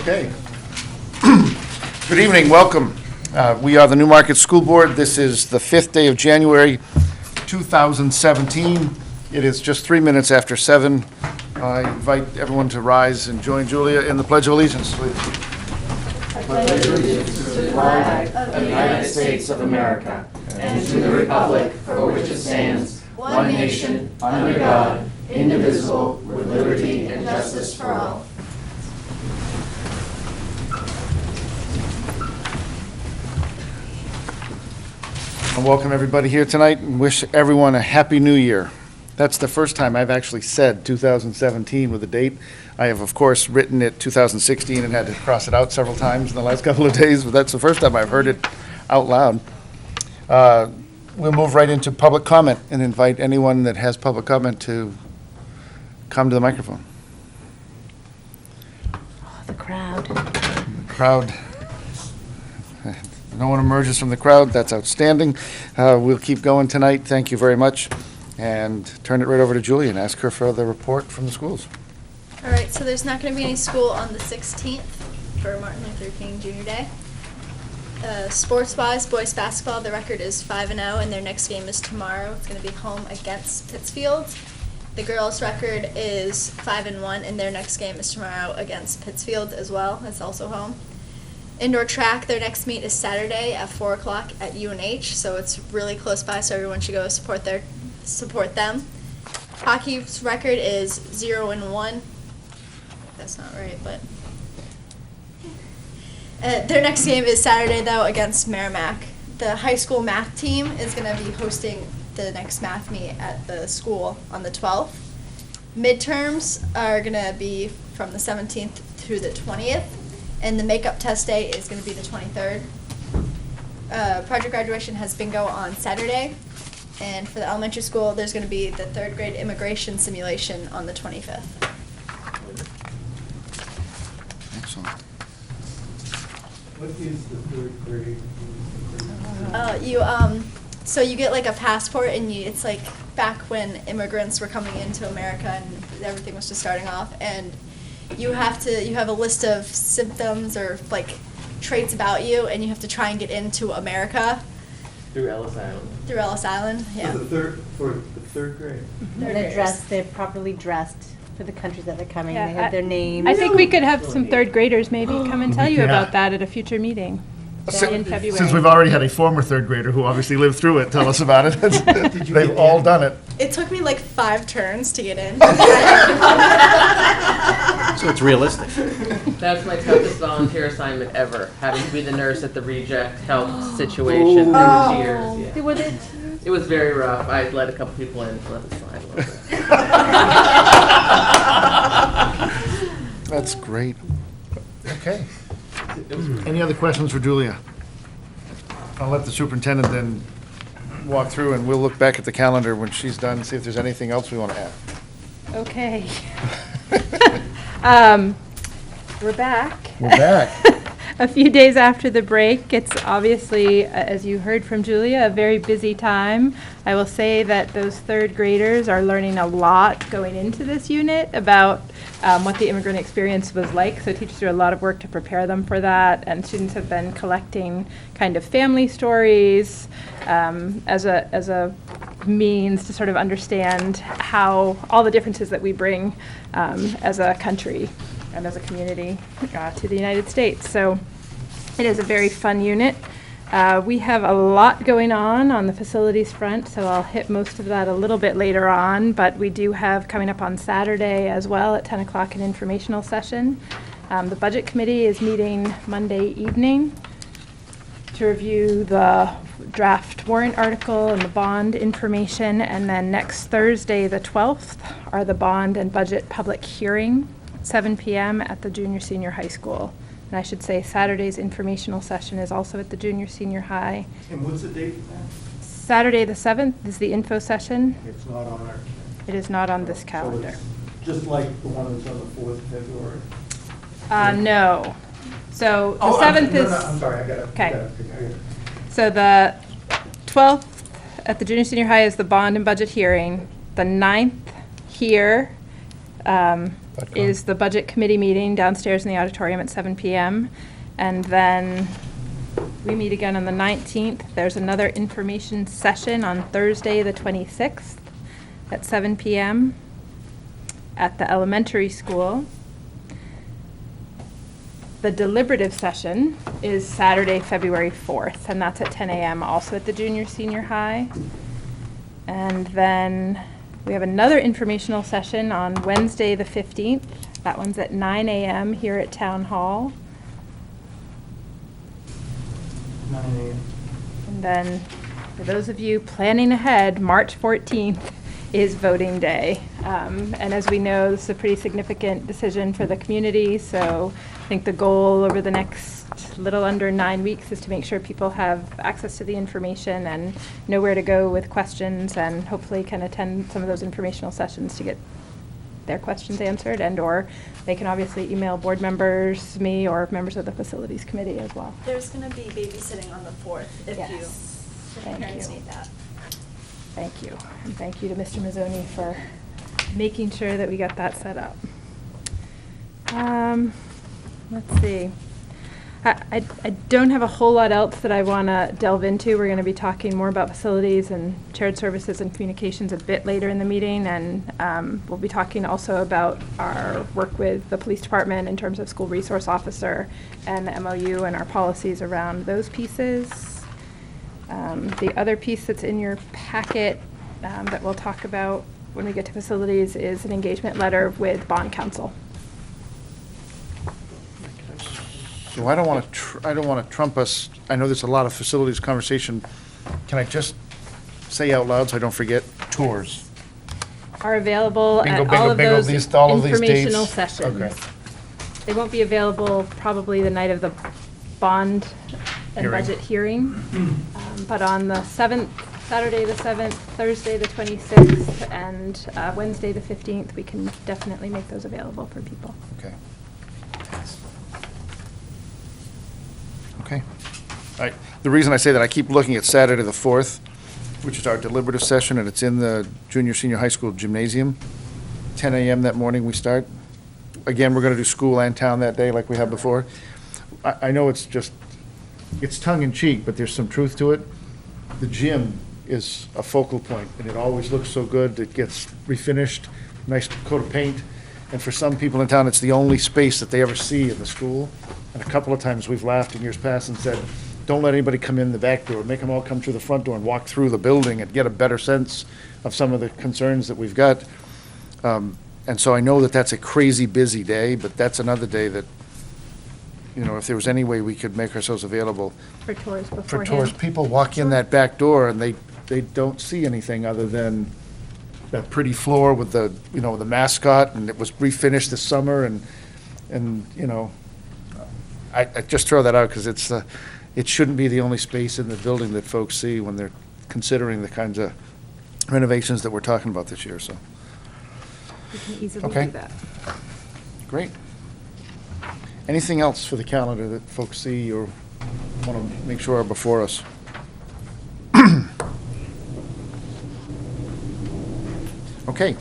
Okay. Good evening, welcome. We are the Newmarket School Board. This is the 5th day of January, 2017. It is just 3 minutes after 7. I invite everyone to rise and join Julia in the Pledge of Allegiance, please. I pledge allegiance to the flag of the United States of America and to the republic for which it stands, one nation, under God, indivisible, with liberty and justice for all. And welcome everybody here tonight and wish everyone a Happy New Year. That's the first time I've actually said 2017 with a date. I have, of course, written it 2016 and had to cross it out several times in the last couple of days, but that's the first time I've heard it out loud. We'll move right into public comment and invite anyone that has public comment to come to the microphone. Oh, the crowd. Crowd. No one emerges from the crowd. That's outstanding. We'll keep going tonight. Thank you very much. And turn it right over to Julie and ask her for the report from the schools. All right, so there's not going to be any school on the 16th for Martin Luther King Jr. Day. Sports-wise, boys basketball, the record is 5-0, and their next game is tomorrow. It's going to be home against Pittsfield. The girls' record is 5-1, and their next game is tomorrow against Pittsfield as well. It's also home. Indoor track, their next meet is Saturday at 4 o'clock at UNH, so it's really close by, so everyone should go support them. Hockey's record is 0-1. That's not right, but their next game is Saturday, though, against Merrimack. The high school math team is going to be hosting the next math meet at the school on the 12th. Midterms are going to be from the 17th through the 20th. And the makeup test day is going to be the 23rd. Project graduation has bingo on Saturday. And for the elementary school, there's going to be the 3rd grade immigration simulation on the 25th. Excellent. What is the 3rd grade? So you get like a passport, and it's like back when immigrants were coming into America and everything was just starting off. And you have a list of symptoms or like traits about you, and you have to try and get into America. Through Ellis Island. Through Ellis Island, yeah. For the third grade. They're properly dressed for the countries that they're coming. Yeah, they have their names. I think we could have some third graders maybe come and tell you Yeah. about that at a future meeting in February. Since we've already had a former 3rd grader who obviously lived through it, tell us about it. They've all done it. It took me like 5 turns to get in. So it's realistic. That's my toughest volunteer assignment ever, having to be the nurse at the reject health situation. There were tears. Yeah. It was very rough. I let a couple people in to let it slide a little bit. That's great. Okay. Any other questions for Julia? I'll let the superintendent then walk through, and we'll look back at the calendar when she's done and see if there's anything else we want to add. Okay. We're back. We're back. A few days after the break. It's obviously, as you heard from Julia, a very busy time. I will say that those 3rd graders are learning a lot going into this unit about what the immigrant experience was like. So teachers do a lot of work to prepare them for that, and students have been collecting kind of family stories as a means to sort of understand how all the differences that we bring as a country and as a community to the United States. So it is a very fun unit. We have a lot going on the facilities front, so I'll hit most of that a little bit later on, but we do have coming up on Saturday as well at 10 o'clock an informational session. The Budget Committee is meeting Monday evening to review the draft warrant article and the bond information, and then next Thursday, the 12th, are the bond and budget public hearing, 7 p.m. at the junior-senior high school. And I should say Saturday's informational session is also at the junior-senior high. And what's the date for that? Saturday the 7th is the info session. It's not on our. It is not on this So calendar. it's just like the one that's on the 4th of February? No. So the Oh, 7th is... I'm sorry, I got it. Okay. So the 12th at the junior-senior high is the bond and budget hearing. The 9th here is the Budget Committee meeting downstairs in the auditorium at 7 p.m. And then we meet again on the 19th. There's another information session on Thursday, the 26th at 7 p.m. at the elementary school. The deliberative session is Saturday, February 4th, and that's at 10 a.m. also at the junior senior high. And then we have another informational session on Wednesday, the 15th. That one's at 9 a.m. here at Town Hall. 9 a.m. And then, for those of you planning ahead, March 14th is voting day. And as we know, this is a pretty significant decision for the community, so I think the goal over the next little under 9 weeks is to make sure people have access to the information and know where to go with questions, and hopefully can attend some of those informational sessions to get their questions answered, and or they can obviously email board members, me, or members of the facilities committee as well. There's going to be babysitting on the 4th if Yes. Thank parents you. need that. Thank you. And thank you to Mr. Mazzoni for making sure that we got that set up. Let's see. I don't have a whole lot else that I want to delve into. We're going to be talking more about facilities and shared services and communications a bit later in the meeting, and we'll be talking also about our work with the police department in terms of school resource officer and the MOU and our policies around those pieces. The other piece that's in your packet that we'll talk about when we get to facilities is an engagement letter with bond counsel. So I don't want to trump us. I know there's a lot of facilities conversation. Can I just say out loud so I don't forget? Tours. Are available Bingo, at bingo, all of bingo, those all of these informational dates? sessions. Okay. They won't be available probably the night of the bond and Hearing. budget hearing, but on the 7th, Saturday the 7th, Thursday the 26th, and Wednesday the 15th, we can definitely make those available for people. Okay. Okay. All right. The reason I say that, I keep looking at Saturday the 4th, which is our deliberative session, and it's in the junior, senior high school gymnasium. 10 a.m. that morning we start. Again, we're going to do school and town that day like we have before. I know it's tongue in cheek, but there's some truth to it. The gym is a focal point, and it always looks so good. It gets refinished, nice coat of paint. And for some people in town, it's the only space that they ever see in the school. And a couple of times we've laughed in years past and said, don't let anybody come in the back door, make them all come through the front door and walk through the building and get a better sense of some of the concerns that we've got. And so I know that that's a crazy busy day, but that's another day that, you know, if there was any way we could make ourselves available For tours for beforehand. tours, people walk in that back door and they don't see anything other than that pretty floor with the, you know, the mascot, and it was refinished this summer, and, you know, I just throw that out because it shouldn't be the only space in the building that folks see when they're considering the kinds of renovations that we're talking about this year, so. We can easily Okay. do that. Great. Anything else for the calendar that folks see or want to make sure are before us? Okay.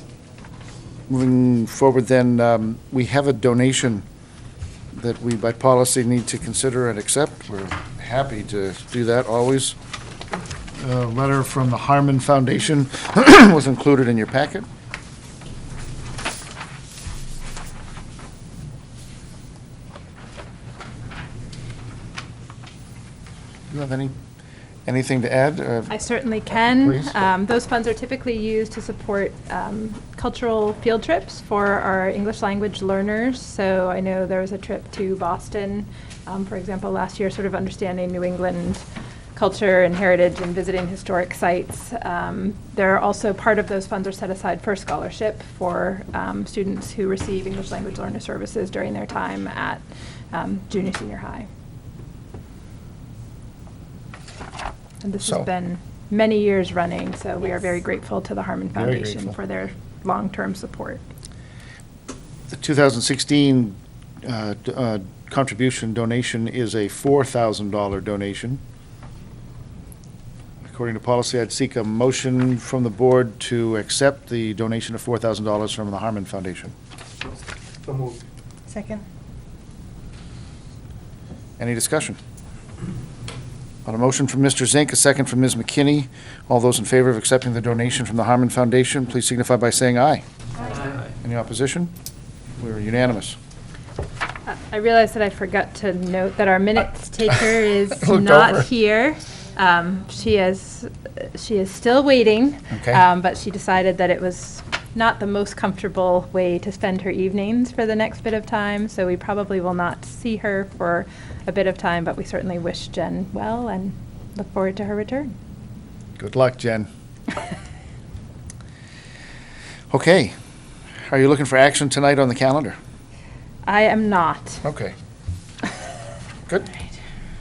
Moving forward then, we have a donation that we, by policy, need to consider and accept. We're happy to do that, always. A letter from the Harmon Foundation was included in your packet. Do you have anything to add? I certainly can. Please. Those funds are typically used to support cultural field trips for our English language learners. So I know there was a trip to Boston, for example, last year, sort of understanding New England culture and heritage and visiting historic sites. There are also, part of those funds are set aside for scholarship for students who receive English language learner services during their time at junior, senior high. And this So- has been many years running, so we are very grateful to the Harmon Very Foundation grateful. for their long-term support. The 2016 contribution donation is a $4,000 donation. According to policy, I'd seek a motion from the board to accept the donation of $4,000 from the Harmon Foundation. So moved. Second. Any discussion? On a motion from Mr. Zink, a second from Ms. McKinney, all those in favor of accepting the donation from the Harmon Foundation, please signify by saying aye. Aye. Any opposition? We're unanimous. I realized that I forgot to note that our minutes taker is Looked not over. here. She is still waiting. Okay. But she decided that it was not the most comfortable way to spend her evenings for the next bit of time, so we probably will not see her for a bit of time, but we certainly wish Jen well and look forward to her return. Good luck, Jen. Okay. Are you looking for action tonight on the calendar? I am not. Okay. Good.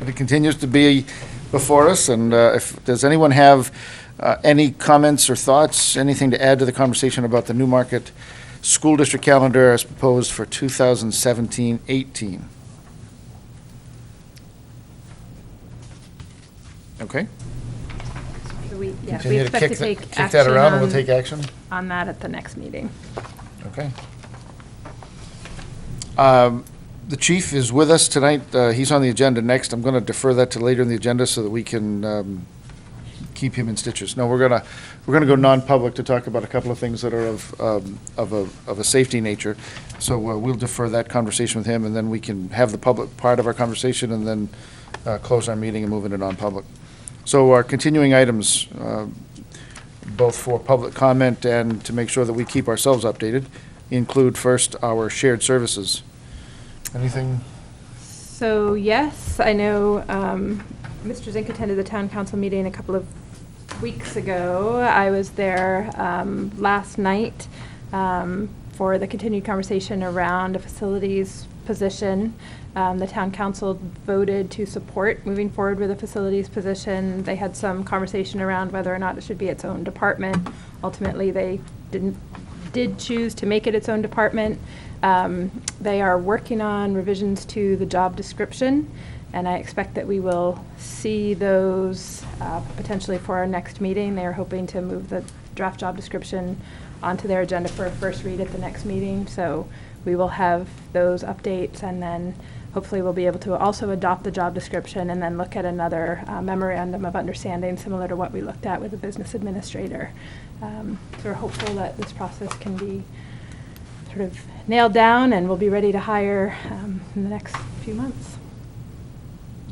It continues to be before us, and does anyone have any comments or thoughts, anything to add to the conversation about the Newmarket School District calendar as proposed for 2017-18? Okay. So we Continue to expect to kick take that action around, and we'll take action? on that at the next meeting. Okay. The chief is with us tonight. He's on the agenda next. I'm going to defer that to later in the agenda so that we can keep him in stitches. No, we're gonna go non-public to talk about a couple of things that are of a safety nature. So we'll defer that conversation with him, and then we can have the public part of our conversation, and then close our meeting and move into non-public. So our continuing items, both for public comment and to make sure that we keep ourselves updated, include first our shared services. Anything? So, yes, I know Mr. Zink attended the town council meeting a couple of weeks ago. I was there last night for the continued conversation around a facilities position. The town council voted to support moving forward with a facilities position. They had some conversation around whether or not it should be its own department. Ultimately, they did choose to make it its own department. They are working on revisions to the job description, and I expect that we will see those potentially for our next meeting. They are hoping to move the draft job description onto their agenda for a first read at the next meeting. So we will have those updates, and then hopefully we'll be able to also adopt the job description and then look at another memorandum of understanding similar to what we looked at with the business administrator. So we're hopeful that this process can be sort of nailed down, and we'll be ready to hire in the next few months.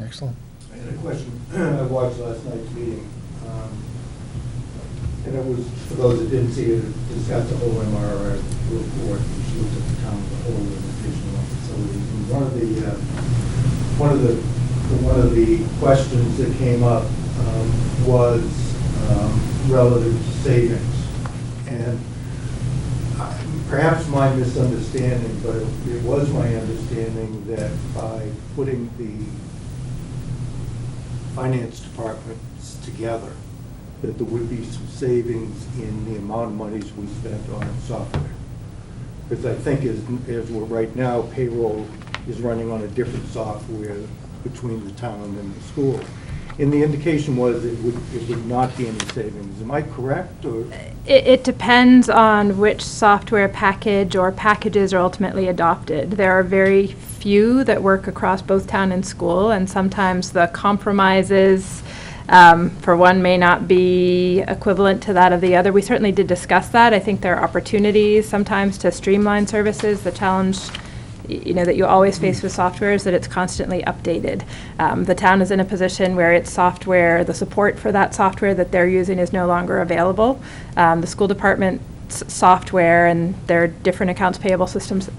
Excellent. I had a question. I watched last night's meeting, and it was, for those that didn't see it, it's got the OMR report, which looks at the town as a whole and additional facilities. And one of the questions that came up was relative to savings. And perhaps my misunderstanding, but it was my understanding that by putting the finance departments together, that there would be some savings in the amount of monies we spent on software. Because I think as we're right now, payroll is running on a different software between the town and the school. And the indication was it would not be any savings. Am I correct, or? It depends on which software package or packages are ultimately adopted. There are very few that work across both town and school, and sometimes the compromises for one may not be equivalent to that of the other. We certainly did discuss that. I think there are opportunities sometimes to streamline services. The challenge that you always face with software is that it's constantly updated. The town is in a position where its software, the support for that software that they're using is no longer available. The school department's software and their different accounts payable systems,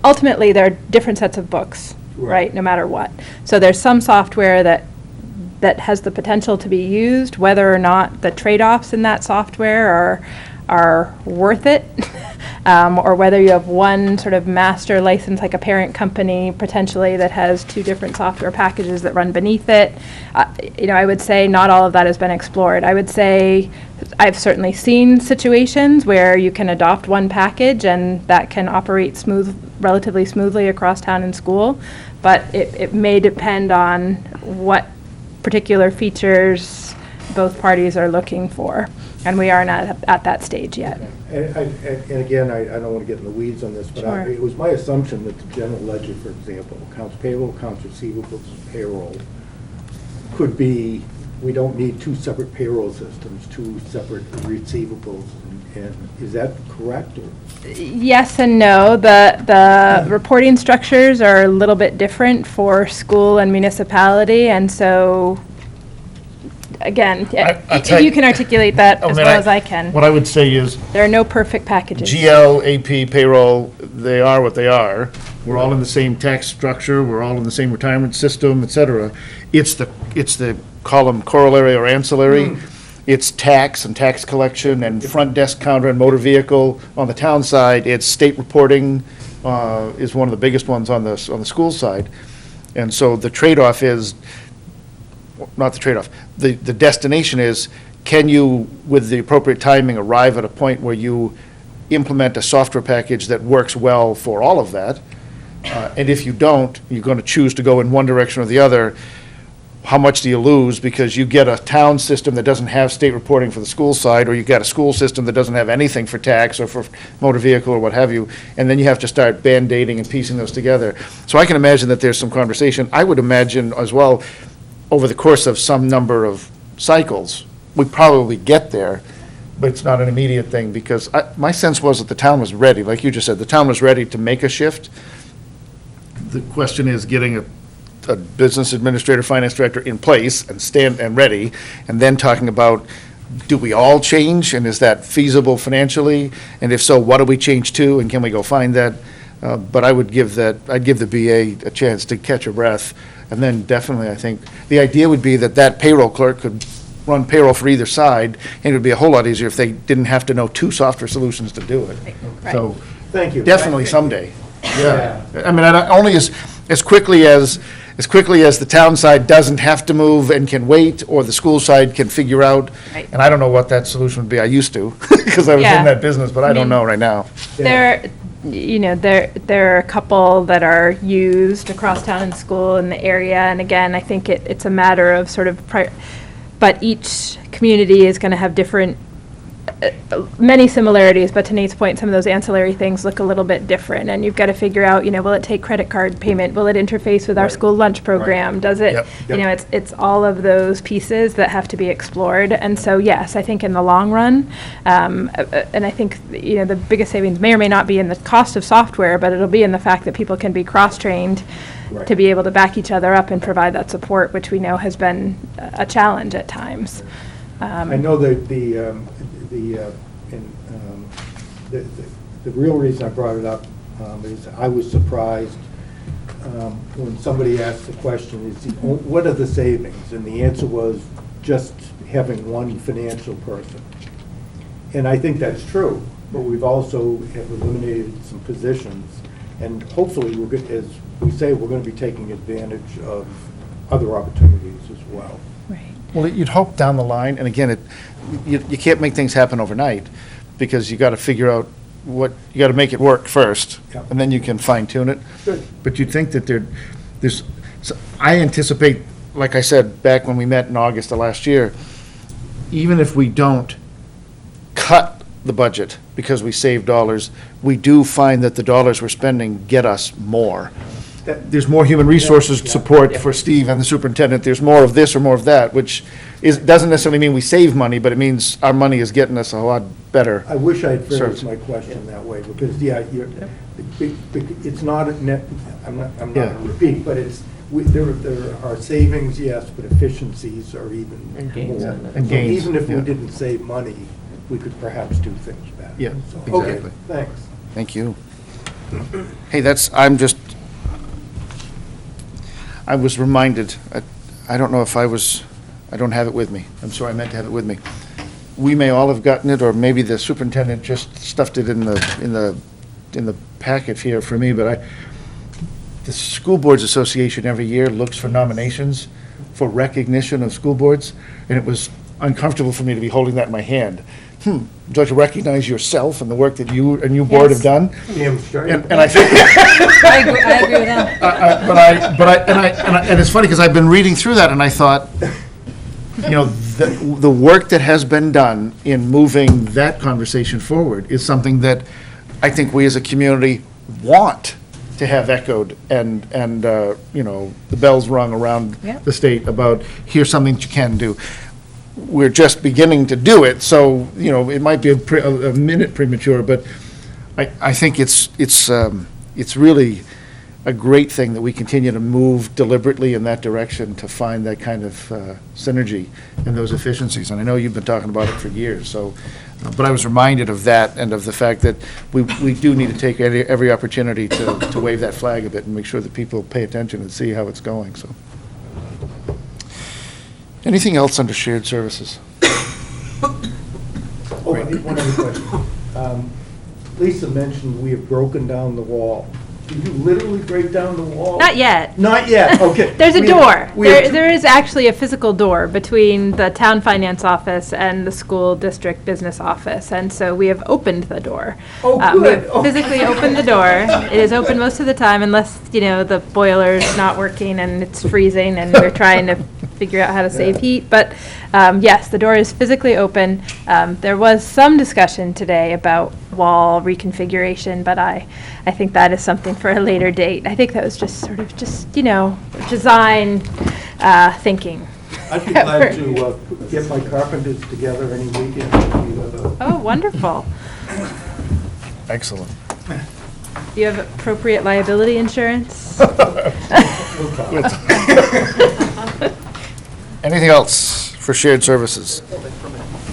ultimately there are different sets of books, right, no matter what. So there's some software that has the potential to be used, whether or not the trade-offs in that software are worth it, or whether you have one sort of master license, like a parent company potentially that has two different software packages that run beneath it. I would say not all of that has been explored. I would say I've certainly seen situations where you can adopt one package and that can operate relatively smoothly across town and school, but it may depend on what particular features both parties are looking for. And we are not at that stage yet. And again, I don't want to get in the weeds on this, but Sure. it was my assumption that the general ledger, for example, accounts payable, accounts receivables, payroll, could be, we don't need two separate payroll systems, two separate receivables. And is that correct? Or? Yes and no. The reporting structures are a little bit different for school and municipality, and so, again, I'll tell you you- can articulate that as well as I can. What I would say is, There are no perfect packages. GL, AP, payroll, they are what they are. We're all in the same tax structure, we're all in the same retirement system, et cetera. It's the column corollary or ancillary. It's tax and tax collection and front desk counter and motor vehicle. On the town side, it's state reporting is one of the biggest ones on the school side. And so the trade-off is, not the trade-off, the destination is, can you, with the appropriate timing, arrive at a point where you implement a software package that works well for all of that? And if you don't, you're going to choose to go in one direction or the other. How much do you lose because you get a town system that doesn't have state reporting for the school side, or you get a school system that doesn't have anything for tax or for motor vehicle or what have you, and then you have to start band-aiding and piecing those together. So I can imagine that there's some conversation. I would imagine as well, over the course of some number of cycles, we probably get there, but it's not an immediate thing, because my sense was that the town was ready, like you just said, the town was ready to make a shift. The question is getting a business administrator, finance director in place and ready, and then talking about, do we all change, and is that feasible financially? And if so, what do we change to, and can we go find that? But I'd give the BA a chance to catch a breath, and then definitely, I think, the idea would be that payroll clerk could run payroll for either side, and it would be a whole lot easier if they didn't have to know two software solutions to do it. Right. So, Thank you. definitely someday. Yeah. I mean, only as quickly as the town side doesn't have to move and can wait, or the school side can figure out. Right. And I don't know what that solution would be. I used to, because I was Yeah. in that business, but I don't know right now. There are a couple that are used across town and school in the area, and again, I think it's a matter of sort of, but each community is going to have different, many similarities, but to Nate's point, some of those ancillary things look a little bit different, and you've got to figure out, will it take credit card payment? Will it interface with our school lunch program? Does it, Yep. it's all of those pieces that have to be explored, and so, yes, I think in the long run, and I think, the biggest savings may or may not be in the cost of software, but it'll be in the fact that people can be cross-trained Right. to be able to back each other up and provide that support, which we know has been a challenge at times. I know that the real reason I brought it up is I was surprised when somebody asked the question, what are the savings? And the answer was just having one financial person. And I think that's true, but we've also have eliminated some positions, and hopefully, as we say, we're going to be taking advantage of other opportunities as well. Right. Well, you'd hope down the line, and again, you can't make things happen overnight, because you got to figure out you got to make it work first, Yeah. and then you can fine tune it. Good. But you'd think that I anticipate, like I said, back when we met in August of last year, even if we don't cut the budget because we save dollars, we do find that the dollars we're spending get us more. There's more human resources support for Steve and the superintendent. There's more of this or more of that, which doesn't necessarily mean we save money, but it means our money is getting us a lot better. I wish I'd Service. phrased my question that way, because, it's not, I'm not Yeah. going to repeat, but there are savings, yes, but efficiencies are even And gains more. on that. And So gains, even if we yeah. didn't save money, we could perhaps do things better. Yeah, So, okay, exactly. thanks. Thank you. Hey, I was reminded, I don't know if I don't have it with me. I'm sorry, I meant to have it with me. We may all have gotten it, or maybe the superintendent just stuffed it in the packet here for me, but the School Boards Association every year looks for nominations for recognition of school boards, and it was uncomfortable for me to be holding that in my hand. Would you like to recognize yourself and the work that you and your board have done? Damn straight. And I think, I agree with that. and it's funny, because I've been reading through that, and I thought, the work that has been done in moving that conversation forward is something that I think we as a community want to have echoed and the bells rung around Yeah. the state about, here's something that you can do. We're just beginning to do it, so, it might be a minute premature, but I think it's really a great thing that we continue to move deliberately in that direction to find that kind of synergy and those efficiencies. And I know you've been talking about it for years, so, but I was reminded of that and of the fact that we do need to take every opportunity to wave that flag a bit and make sure that people pay attention and see how it's going, so. Anything else under shared services? Oh, I need one other question. Lisa mentioned we have broken down the wall. Did you literally break down the wall? Not yet. Not yet, okay. There's a We have- door. we have two- There is actually a physical door between the town finance office and the school district business office, and so we have opened the door. Oh, We good. have Oh. physically opened the door. It is open most of the time unless, the boiler's not working and it's freezing and we're trying to figure out how to save heat. But, yes, the door is physically open. There was some discussion today about wall reconfiguration, but I think that is something for a later date. I think that was just sort of design thinking. I'd be glad to get my carpenters together any weekend. Oh, wonderful. Excellent. Do you have appropriate liability insurance? Anything else for shared services?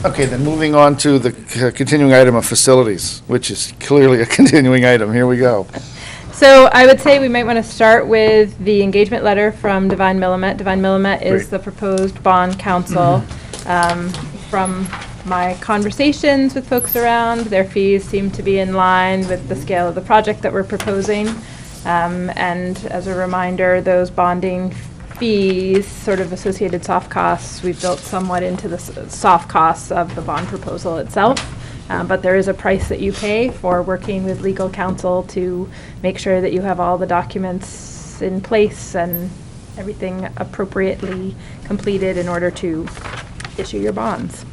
Okay, then moving on to the continuing item of facilities, which is clearly a continuing item. Here we go. So I would say we might want to start with the engagement letter from Divine Millimet. Divine Millimet is Great. the proposed bond counsel. From my conversations with folks around, their fees seem to be in line with the scale of the project that we're proposing. And as a reminder, those bonding fees, sort of associated soft costs, we've built somewhat into the soft costs of the bond proposal itself. But there is a price that you pay for working with legal counsel to make sure that you have all the documents in place and everything appropriately completed in order to issue your bonds.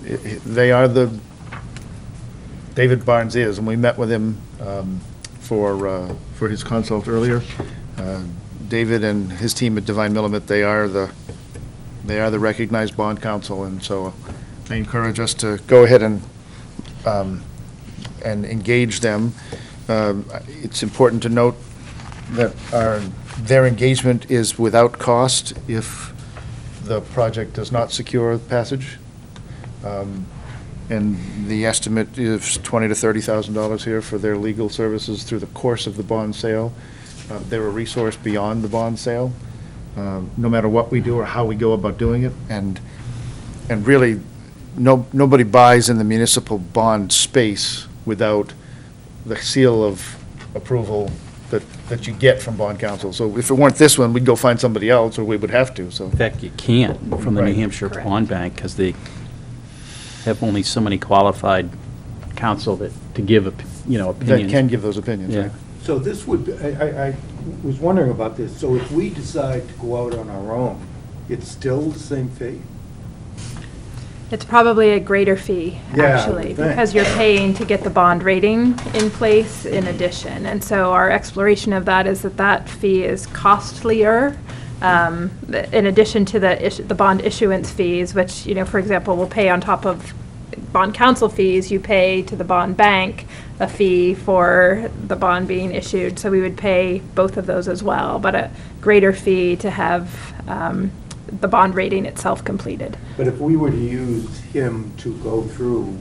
They are David Barnes is, and we met with him for his consult earlier. David and his team at Divine Millimet, they are the recognized bond counsel, and so I encourage us to go ahead and engage them. It's important to note that their engagement is without cost if the project does not secure passage. And the estimate is $20,000 to $30,000 here for their legal services through the course of the bond sale. They're a resource beyond the bond sale, no matter what we do or how we go about doing it. And really, nobody buys in the municipal bond space without the seal of approval that you get from bond counsel. So if it weren't this one, we'd go find somebody else, or we would have to, so. In fact, you can't from the New Right. Hampshire Correct. Bond Bank because they have only so many qualified counsel to give, opinions. That can give those opinions, Yeah. right? So this would, I was wondering about this. So if we decide to go out on our own, it's still the same fee? It's probably a greater fee, Yeah, I actually, would think. because you're paying to get the bond rating in place in addition. And so our exploration of that is that fee is costlier, in addition to the bond issuance fees, which, for example, we'll pay on top of bond counsel fees, you pay to the bond bank a fee for the bond being issued. So we would pay both of those as well, but a greater fee to have the bond rating itself completed. But if we were to use him to go through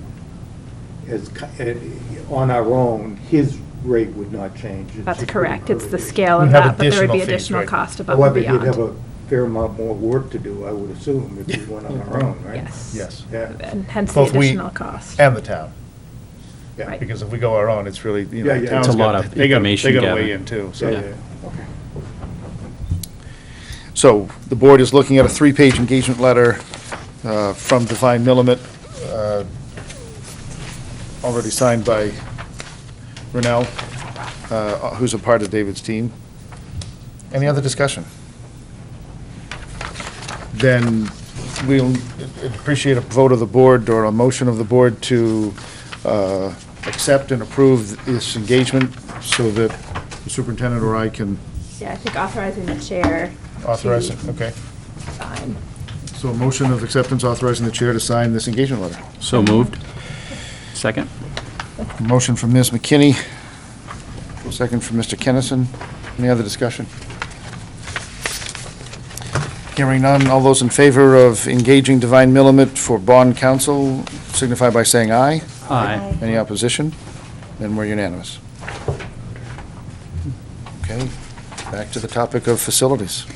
on our own, his rate would not change. It's That's just correct. It's the per- scale of You have that, but there would be additional fees, additional right. cost above and However, he'd have beyond. a fair amount more work to do, I would assume, if we went on our own, right? Yes. Yes. Yeah, And hence the Both we additional cost. and the town. yeah. Right. Because if we go our own, it's really, Yeah, yeah. the town's It's a lot got, of they got information to gathering. weigh in too, Yeah, so. yeah, okay. So the board is looking at a 3-page engagement letter from Divine Millimet, already signed by Renell, who's a part of David's team. Any other discussion? then we'll appreciate a vote of the board or a motion of the board to accept and approve this engagement so that the superintendent or I can Yeah, I think authorizing the chair. authorize to it. Okay. sign. So a motion of acceptance authorizing the chair to sign this engagement letter. So moved. Second? Motion from Ms. McKinney, second from Mr. Kennison. Any other discussion? Hearing none, all those in favor of engaging Divine Millimet for bond counsel signify by saying aye. Aye. Any opposition? Then we're unanimous. Okay, back to the topic of facilities.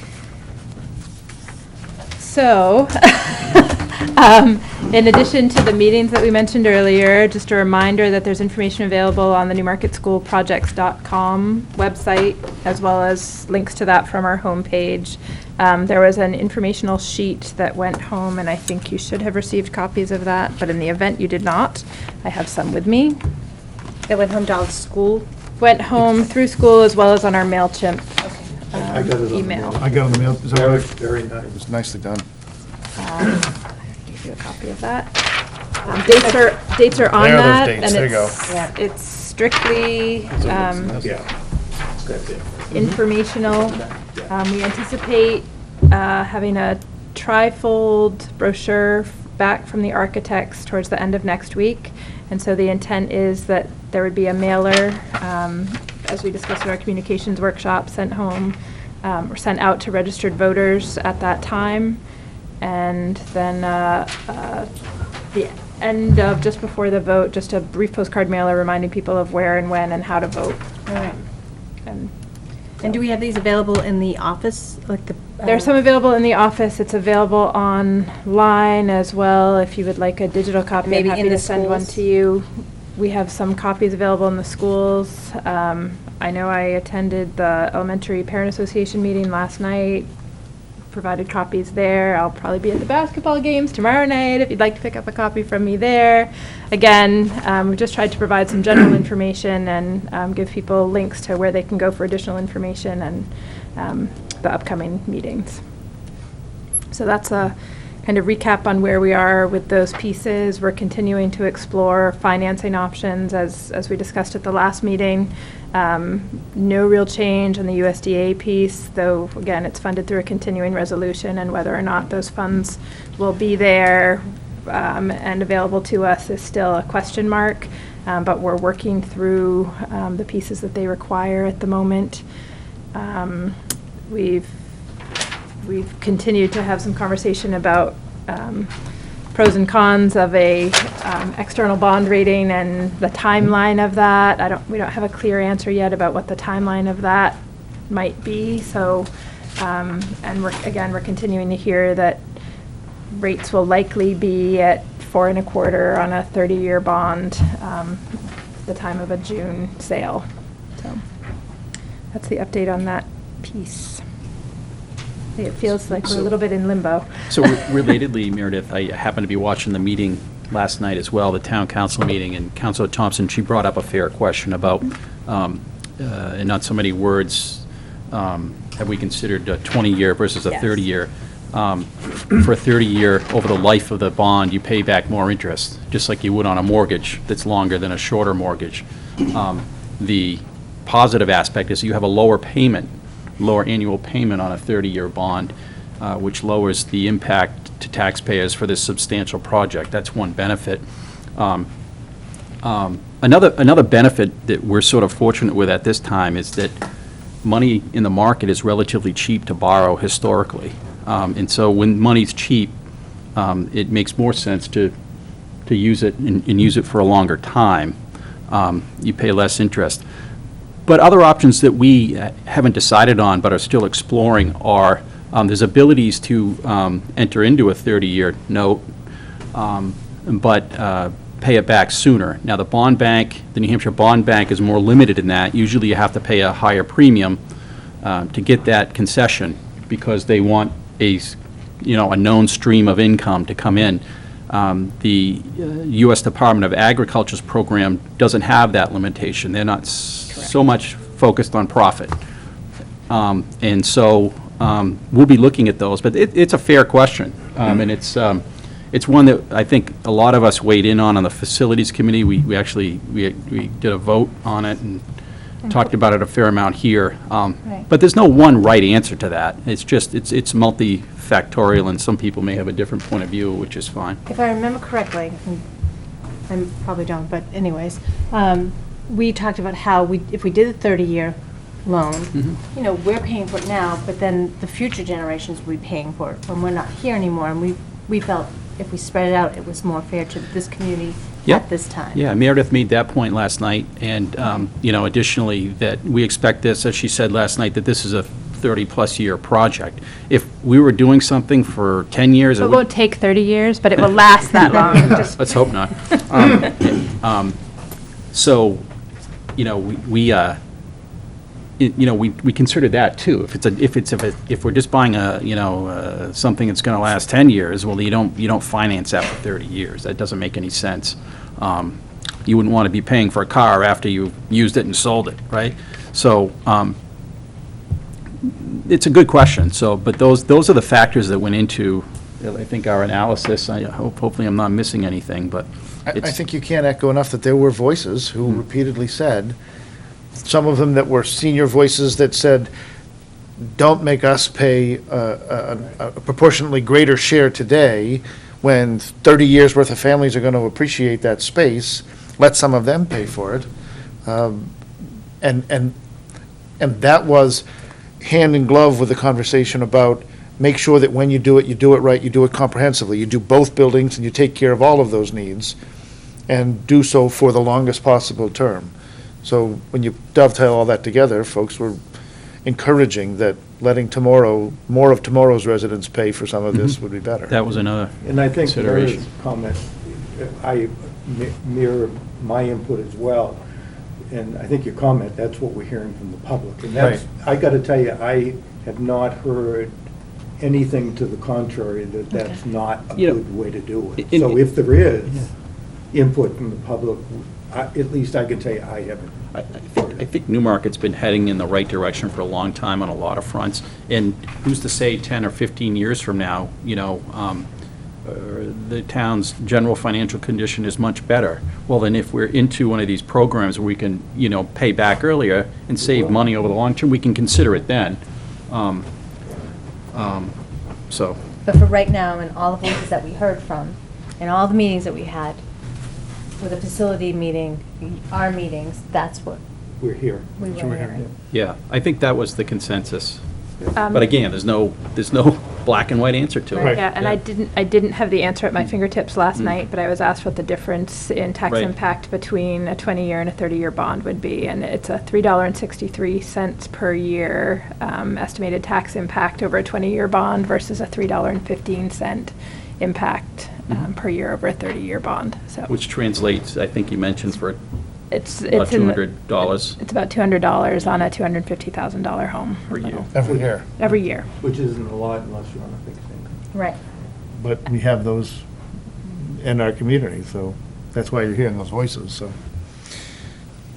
So, in addition to the meetings that we mentioned earlier, just a reminder that there's information available on the newmarketschoolprojects.com website, as well as links to that from our homepage. There was an informational sheet that went home, and I think you should have received copies of that, but in the event you did not, I have some with me. That went home to all the school. Went home through school as well as on our MailChimp I got it on the email. mail. I got on the mail. Is that Very, right? very It nice. was nicely done. Give you a copy of that. Dates are on There are those that, dates. and There you go. it's strictly Yeah. That's it. informational. We anticipate having a trifold brochure back from the architects towards the end of next week. And so the intent is that there would be a mailer, as we discussed at our communications workshop, sent home, or sent out to registered voters at that time. And then the end of, just before the vote, just a brief postcard mailer reminding people of where and when and how to vote. All right. And And do we have these available in the office, like the? there's some available in the office. It's available online as well. If you would like a digital copy, Maybe I'm happy in to the send one schools? to you. We have some copies available in the schools. I know I attended the Elementary Parent Association meeting last night, provided copies there. I'll probably be at the basketball games tomorrow night if you'd like to pick up a copy from me there. Again, we just tried to provide some general information and give people links to where they can go for additional information and the upcoming meetings. So that's a kind of recap on where we are with those pieces. We're continuing to explore financing options as we discussed at the last meeting. No real change on the USDA piece, though, again, it's funded through a continuing resolution, and whether or not those funds will be there and available to us is still a question mark, but we're working through the pieces that they require at the moment. We've continued to have some conversation about pros and cons of a external bond rating and the timeline of that. We don't have a clear answer yet about what the timeline of that might be. So, and we're continuing to hear that rates will likely be at 4.25% on a 30-year bond, the time of a June sale. So that's the update on that piece. It feels like we're a little bit in limbo. So relatedly, Meredith, I happened to be watching the meeting last night as well, the town council meeting, and Councilor Thompson, she brought up a fair question about, in not so many words, have we considered a 20-year versus a Yes. 30-year? For a 30-year, over the life of the bond, you pay back more interest, just like you would on a mortgage that's longer than a shorter mortgage. The positive aspect is you have a lower annual payment on a 30-year bond, which lowers the impact to taxpayers for this substantial project. That's one benefit. Another benefit that we're sort of fortunate with at this time is that money in the market is relatively cheap to borrow historically. And so when money's cheap, it makes more sense to use it and use it for a longer time. You pay less interest. But other options that we haven't decided on but are still exploring are, there's abilities to enter into a 30-year note, but pay it back sooner. Now, the New Hampshire Bond Bank is more limited in that. Usually you have to pay a higher premium to get that concession because they want a known stream of income to come in. The U.S. Department of Agriculture's program doesn't have that limitation. They're not so much focused on profit. And so we'll be looking at those, but it's a fair question. And it's one that I think a lot of us weighed in on the Facilities Committee. We actually did a vote on it and talked about it a fair amount here. Right. But there's no one right answer to that. It's just, it's multifactorial, and some people may have a different point of view, which is fine. If I remember correctly, I probably don't, but anyways, we talked about how if we did a 30-year loan, we're paying for it now, but then the future generations will be paying for it when we're not here anymore. And we felt if we spread it out, it was more fair to this community Yep. at this time. Yeah, Meredith made that point last night, and, additionally, that we expect this, as she said last night, that this is a 30-plus year project. If we were doing something for 10 years, It won't take 30 years, but it will last that long. Just- Let's hope not. So, we consider that too. If we're just buying something that's going to last 10 years, well, you don't finance that for 30 years. That doesn't make any sense. You wouldn't want to be paying for a car after you've used it and sold it, right? So, it's a good question. So, but those are the factors that went into, I think, our analysis. Hopefully I'm not missing anything, but I it's. think you can't echo enough that there were voices who repeatedly said, some of them that were senior voices that said, don't make us pay a proportionately greater share today when 30 years' worth of families are going to appreciate that space. Let some of them pay for it. And that was hand in glove with the conversation about make sure that when you do it right, you do it comprehensively. You do both buildings and you take care of all of those needs and do so for the longest possible term. So when you dovetail all that together, folks were encouraging that letting more of tomorrow's residents pay for some of this would be better. That was another And I think consideration. Mary's comment, I mirror my input as well. And I think your comment, that's what we're hearing from the public. And that's, I got to tell you, I have not heard anything to the contrary that that's not a good way to do it. So if there is input from the public, at least I can tell you I haven't. I think Newmarket's been heading in the right direction for a long time on a lot of fronts. And who's to say 10 or 15 years from now, the town's general financial condition is much better. Well, then if we're into one of these programs where we can, pay back earlier and save money over the long term, we can consider it then. So, But for right now, and all the voices that we heard from, and all the meetings that we had, with a facility meeting, our meetings, that's what We're here. we were hearing. yeah, I think that was the consensus. But again, there's no black and white answer to it. Yeah, and I didn't have the answer at my fingertips last night, but I was asked what the difference in tax Right. impact between a 20-year and a 30-year bond would be, and it's a $3.63 per year estimated tax impact over a 20-year bond versus a $3.15 impact per year over a 30-year bond. So Which translates, I think you mentioned, for it's about in the- $200. It's about $200 on a $250,000 home. Per year. Every year. Every year. Which isn't a lot unless you're on a fixed income. Right. But we have those in our community, so that's why you're hearing those voices, so.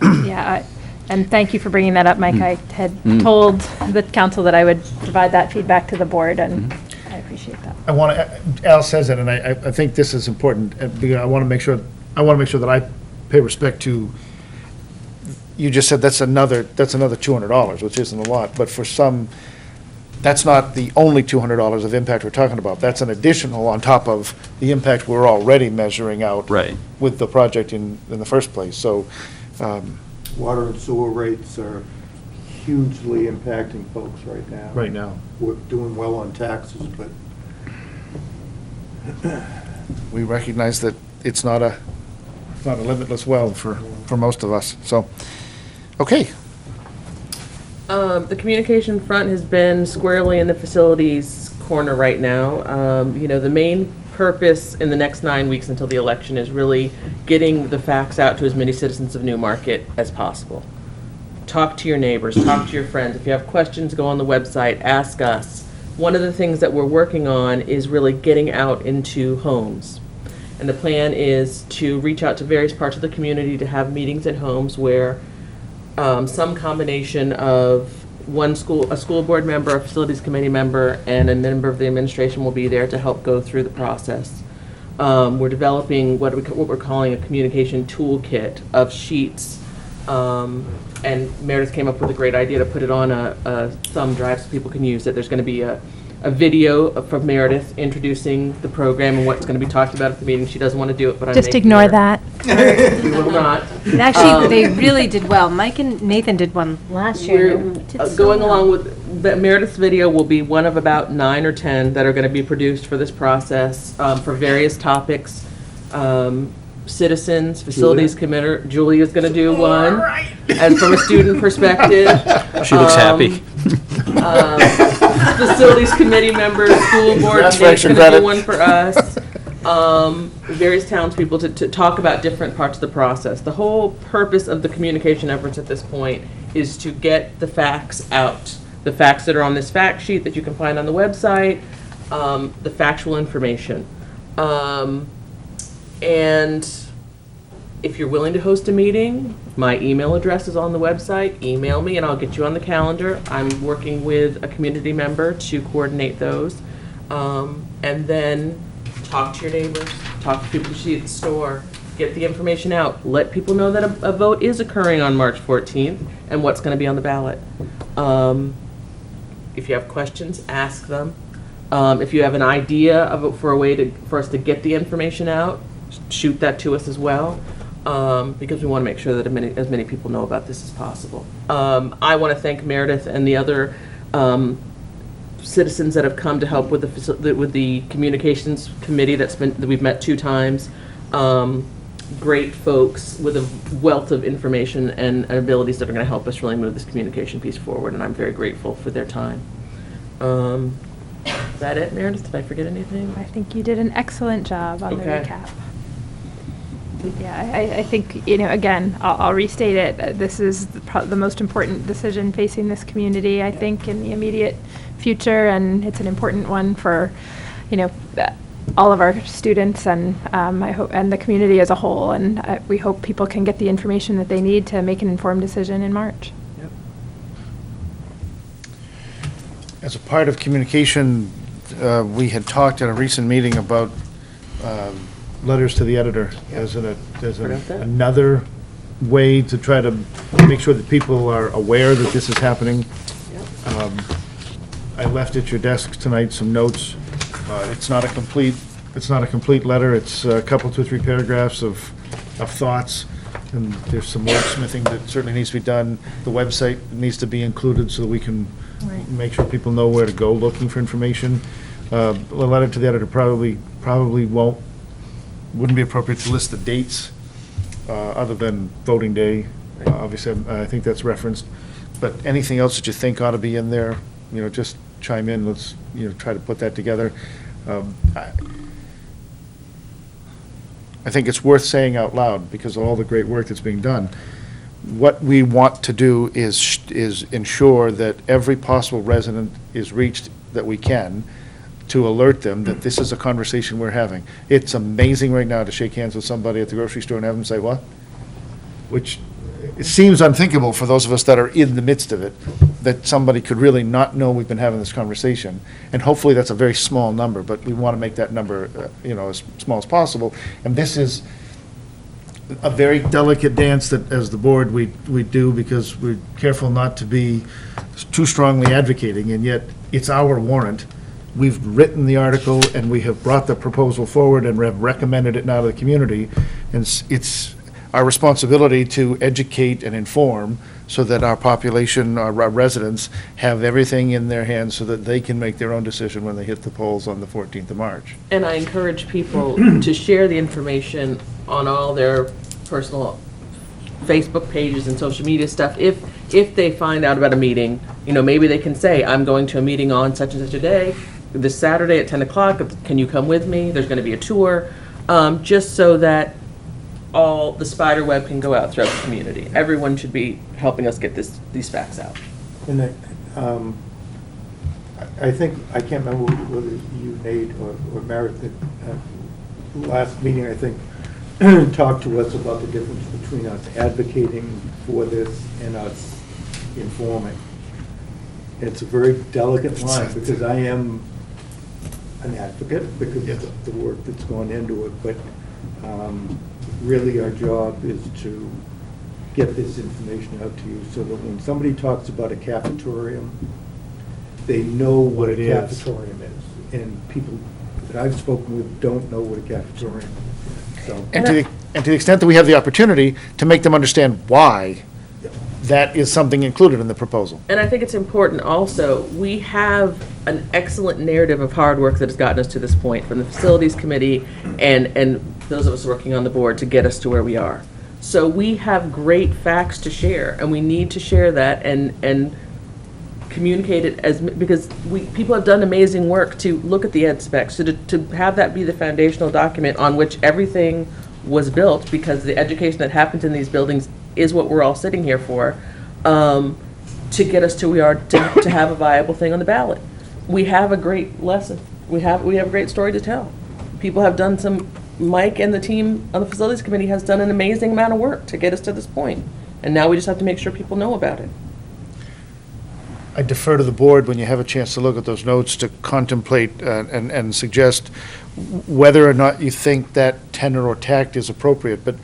Yeah, and thank you for bringing that up, Mike. I had told the council that I would provide that feedback to the board, and I appreciate that. I want to, Al says it, and I think this is important, because I want to make sure that I pay respect to, you just said that's another $200, which isn't a lot, but for some, that's not the only $200 of impact we're talking about. That's an additional on top of the impact we're already measuring out Right. with the project in the first place. So, Water and sewer rates are hugely impacting folks right now. right now, We're doing well on taxes, but we recognize that it's not a limitless well for most of us, so, okay. The communication front has been squarely in the facilities corner right now. The main purpose in the next 9 weeks until the election is really getting the facts out to as many citizens of Newmarket as possible. Talk to your neighbors, talk to your friends. If you have questions, go on the website, ask us. One of the things that we're working on is really getting out into homes. And the plan is to reach out to various parts of the community to have meetings at homes where some combination of a school board member, a facilities committee member, and a member of the administration will be there to help go through the process. We're developing what we're calling a communication toolkit of sheets. And Meredith came up with a great idea to put it on a thumb drive so people can use it. There's going to be a video from Meredith introducing the program and what's going to be talked about at the meeting. She doesn't want to do it, but I'm Just making ignore her. that. We will not. And actually, they really did well. Mike and Nathan did one last year. We're and it did so going well. along with, Meredith's video will be one of about 9 or 10 that are going to be produced for this process, for various topics. Citizens, facilities committee, Julia's going to do one, and from a student perspective. She looks happy. Facilities committee members, school board, That's Nate's for going to credit. do one for us. Various townspeople to talk about different parts of the process. The whole purpose of the communication efforts at this point is to get the facts out. The facts that are on this fact sheet that you can find on the website, the factual information. And if you're willing to host a meeting, my email address is on the website. Email me and I'll get you on the calendar. I'm working with a community member to coordinate those. And then talk to your neighbors, talk to people you see at the store, get the information out. Let people know that a vote is occurring on March 14th and what's going to be on the ballot. If you have questions, ask them. If you have an idea for a way for us to get the information out, shoot that to us as well, because we want to make sure that as many people know about this as possible. I want to thank Meredith and the other citizens that have come to help with the communications committee that we've met 2 times. Great folks with a wealth of information and abilities that are going to help us really move this communication piece forward, and I'm very grateful for their time. Is that it, Meredith? Did I forget anything? I think you did an excellent job on the Okay. recap. Yeah, I think, again, I'll restate it. This is the most important decision facing this community, I think, in the immediate future, and it's an important one for, all of our students and I hope, and the community as a whole. And we hope people can get the information that they need to make an informed decision in March. Yep. As a part of communication, we had talked at a recent meeting about letters to the editor as Forgot that. another way to try to make sure that people are aware that this is happening. Yep. I left at your desk tonight some notes. It's not a complete letter. It's a couple, 2 or 3 paragraphs of thoughts, and there's some wordsmithing that certainly needs to be done. The website needs to be included so that we can make sure people know where to go looking for information. A letter to the editor probably wouldn't be appropriate to list the dates, other than voting day. Obviously, I think that's referenced. But anything else that you think ought to be in there, just chime in. Let's, try to put that together. I think it's worth saying out loud because of all the great work that's being done. What we want to do is ensure that every possible resident is reached that we can, to alert them that this is a conversation we're having. It's amazing right now to shake hands with somebody at the grocery store and have them say, "What?" Which it seems unthinkable for those of us that are in the midst of it, that somebody could really not know we've been having this conversation. And hopefully that's a very small number, but we want to make that number, as small as possible. And this is a very delicate dance that, as the board, we do, because we're careful not to be too strongly advocating, and yet it's our warrant. We've written the article, and we have brought the proposal forward and have recommended it now to the community. And it's our responsibility to educate and inform so that our population, our residents, have everything in their hands so that they can make their own decision when they hit the polls on the 14th of March. And I encourage people to share the information on all their personal Facebook pages and social media stuff. If they find out about a meeting, maybe they can say, "I'm going to a meeting on such and such a day, this Saturday at 10 o'clock, can you come with me? There's going to be a tour," just so that all the spider web can go out throughout the community. Everyone should be helping us get these facts out. And I think, I can't remember whether you, Nate, or Meredith, last meeting, I think, talked to us about the difference between us advocating for this and us informing. It's a very delicate line, because I am an advocate because of the work that's gone into it, but really our job is to get this information out to you so that when somebody talks about a cafetorium, they know what a cafetorium is. And people that I've spoken with don't know what a cafetorium is. So, And to the extent that we have the opportunity to make them understand why, that is something included in the proposal. And I think it's important also, we have an excellent narrative of hard work that has gotten us to this point, from the Facilities Committee and those of us working on the board to get us to where we are. So we have great facts to share, and we need to share that and communicate it because people have done amazing work to look at the ed specs, to have that be the foundational document on which everything was built, because the education that happens in these buildings is what we're all sitting here for, to get us to where we are, to have a viable thing on the ballot. We have a great lesson. We have a great story to tell. People have done Mike and the team on the Facilities Committee has done an amazing amount of work to get us to this point. And now we just have to make sure people know about it. I defer to the board when you have a chance to look at those notes to contemplate and suggest whether or not you think that tenor or tact is appropriate. But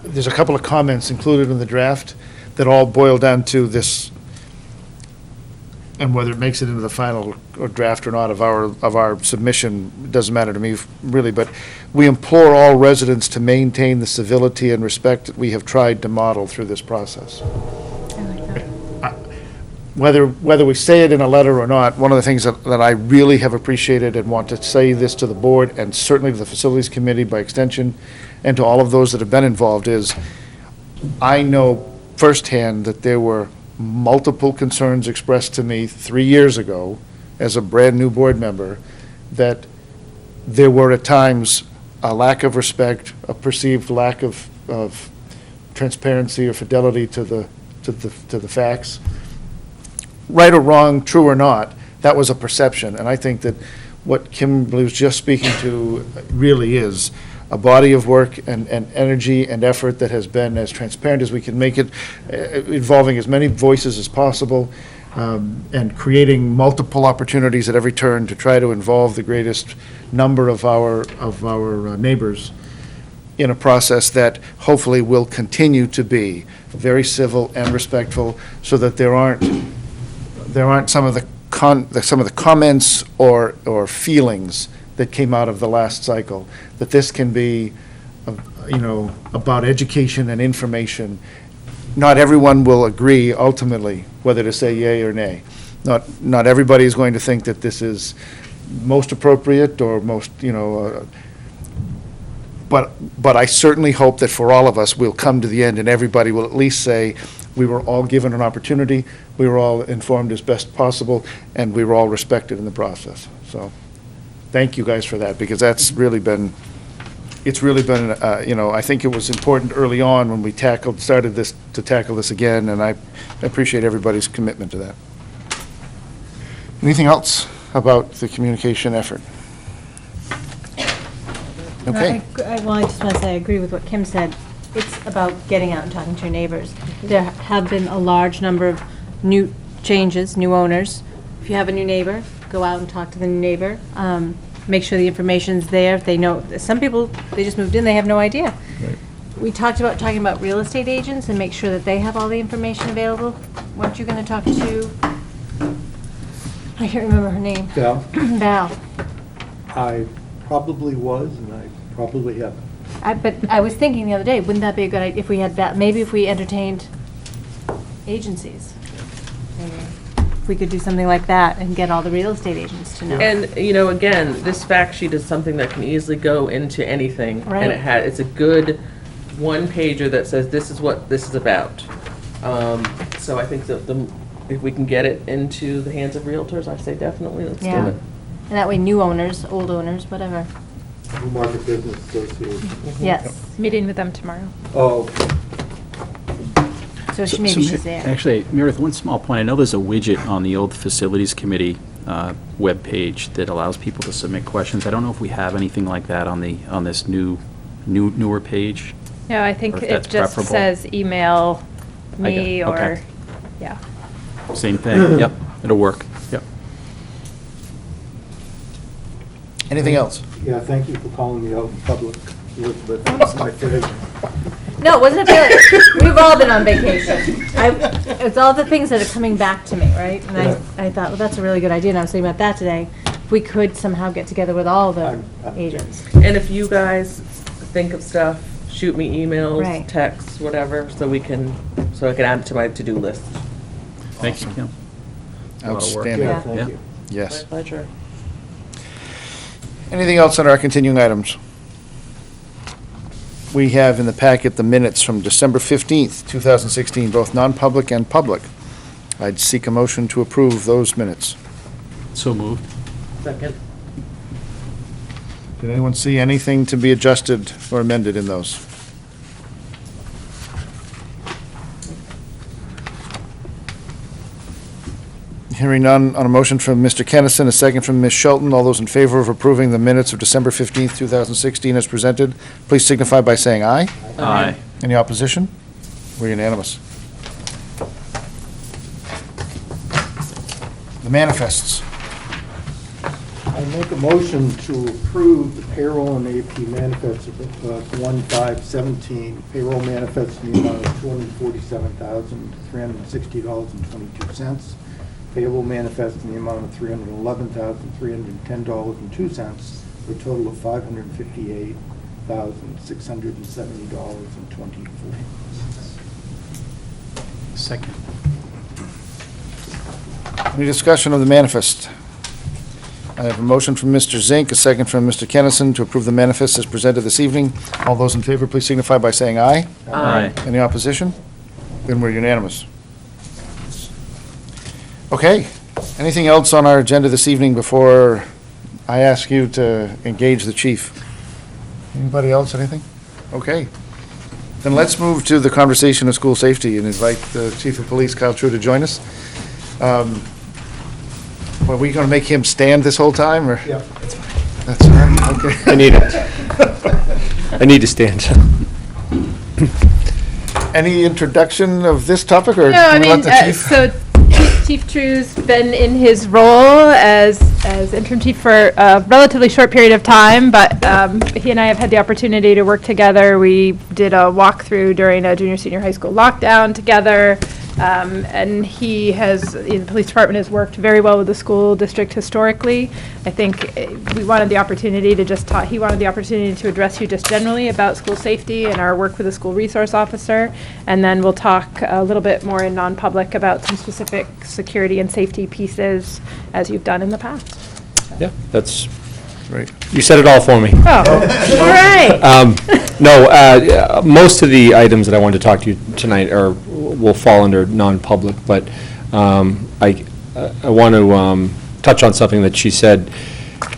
there's a couple of comments included in the draft that all boil down to this, and whether it makes it into the final or draft or not of our submission, doesn't matter to me really, but we implore all residents to maintain the civility and respect that we have tried to model through this process. I like that. Whether we say it in a letter or not, one of the things that I really have appreciated and want to say this to the board, and certainly to the Facilities Committee by extension, and to all of those that have been involved, is I know firsthand that there were multiple concerns expressed to me 3 years ago as a brand-new board member, that there were at times a lack of respect, a perceived lack of transparency or fidelity to the facts. Right or wrong, true or not, that was a perception. And I think that what Kimberly was just speaking to really is a body of work and energy and effort that has been as transparent as we can make it, involving as many voices as possible, and creating multiple opportunities at every turn to try to involve the greatest number of our neighbors in a process that hopefully will continue to be very civil and respectful, so that there aren't some of the comments or feelings that came out of the last cycle, that this can be, about education and information. Not everyone will agree ultimately whether to say yay or nay. Not everybody is going to think that this is most appropriate or most, but I certainly hope that for all of us, we'll come to the end and everybody will at least say, we were all given an opportunity, we were all informed as best possible, and we were all respected in the process. So, thank you guys for that, because it's really been, I think it was important early on when we started to tackle this again, and I appreciate everybody's commitment to that. Anything else about the communication effort? Okay. Well, I just want to say, I agree with what Kim said. It's about getting out and talking to your neighbors. There have been a large number of new changes, new owners. If you have a new neighbor, go out and talk to the new neighbor. Make sure the information's there. If they know, some people, they just moved in, they have no idea. Right. We talked about talking about real estate agents and make sure that they have all the information available. Weren't you going to talk to, I can't remember her name. Val, Val. I probably was, and I probably haven't. But I was thinking the other day, wouldn't that be a good idea if we had that, maybe if we entertained agencies? Maybe if we could do something like that and get all the real estate agents to know. And, again, this fact sheet is something that can easily go into anything. Right. And it's a good one-pager that says, this is what this is about. So I think that if we can get it into the hands of realtors, I say definitely, let's do Yeah. it. And that way, new owners, old owners, whatever. Newmarket Business Association. Yes. Meeting with them tomorrow. Oh, So maybe she's there. Actually, Meredith, one small point. I know there's a widget on the old Facilities Committee webpage that allows people to submit questions. I don't know if we have anything like that on this newer page. No, I think Or if it that's just preferable. says email me okay. or, yeah. Same thing, yep, it'll work, yep. Anything else? Yeah, thank you for calling me out in public, Elizabeth. That's my favorite. No, it wasn't a failure. We've all been on vacation. It's all the things that are coming back to me, right? And I thought, well, that's a really good idea, and I was thinking about that today. If we could somehow get together with all the agents. And if you guys think of stuff, shoot me emails, Right. texts, whatever, so I can add it to my to-do list. Thank you, Kim. A lot of work. Outstanding. Yeah. Thank you. Yes. My pleasure. Anything else on our continuing items? We have in the packet the minutes from December 15th, 2016, both non-public and public. I'd seek a motion to approve those minutes. So moved. Second. Did anyone see anything to be adjusted or amended in those? Hearing none, on a motion from Mr. Kennison, a second from Ms. Shelton, all those in favor of approving the minutes of December 15th, 2016 as presented, please signify by saying aye. Aye. Any opposition? We're unanimous. The manifests. I make a motion to approve the payroll and AP manifests of 1/5/17. Payroll manifests in the amount of $247,360.22. Payable manifest in the amount of $311,310.02, for a total of $558,670.24. Second. Any discussion of the manifest? I have a motion from Mr. Zink, a second from Mr. Kennison to approve the manifest as presented this evening. All those in favor, please signify by saying aye. Aye. Any opposition? Then we're unanimous. Okay, anything else on our agenda this evening before I ask you to engage the chief? Anybody else, anything? Okay. Then let's move to the conversation of school safety and invite the chief of police, Kyle True, to join us. Are we going to make him stand this whole time, or? Yep. That's all right, okay. I need it. I need to stand. Any introduction of this topic, or No, I can we let mean, the chief? so Chief True's been in his role as interim chief for a relatively short period of time, but he and I have had the opportunity to work together. We did a walkthrough during a junior senior high school lockdown together, and he has, the police department has worked very well with the school district historically. I think we wanted the opportunity to just talk, he wanted the opportunity to address you just generally about school safety and our work with the school resource officer, and then we'll talk a little bit more in non-public about some specific security and safety pieces as you've done in the past. Yeah, that's, Right. you said it all for me. Oh, all right. No, most of the items that I wanted to talk to you tonight will fall under non-public, but I want to touch on something that she said.